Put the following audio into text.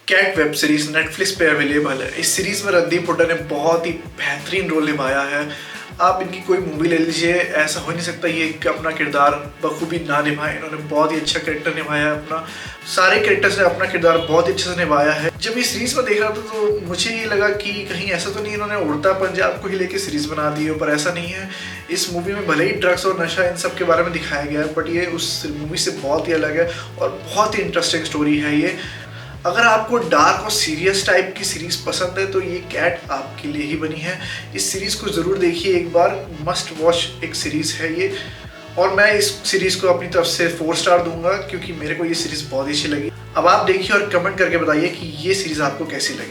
Cat web series Netflix पे available है। इस सीरीज में रणदीप हुड्डा ने बहुत ही बेहतरीन रोल निभाया है। आप इनकी कोई मूवी ले लीजिए, ऐसा हो नहीं सकता ये कि अपना किरदार बखूबी ना निभाए। इन्होंने बहुत ही अच्छा कैरेक्टर निभाया है अपना, सारे कैरेक्टर्स ने अपना किरदार बहुत ही अच्छे से निभाया है। जब ये सीरीज में देख रहा था तो मुझे ये लगा कि कहीं ऐसा तो नहीं इन्होंने उड़ता पंजाब को ही लेके सीरीज बना दी हो, पर ऐसा नहीं है। इस मूवी में भले ही ड्रग्स और नशा इन सब के बारे में दिखाया गया है, बट ये उस मूवी से बहुत ही अलग है और बहुत ही इंटरेस्टिंग स्टोरी है ये। अगर आपको डार्क और सीरियस टाइप की सीरीज पसंद है तो ये कैट आपके लिए ही बनी है। इस सीरीज को ज़रूर देखिए एक बार, मस्ट वॉच एक सीरीज़ है ये। और मैं इस सीरीज़ को अपनी तरफ से 4 स्टार दूंगा क्योंकि मेरे को ये सीरीज़ बहुत ही अच्छी लगी। अब आप देखिए और कमेंट करके बताइए कि ये सीरीज़ आपको कैसी लगी।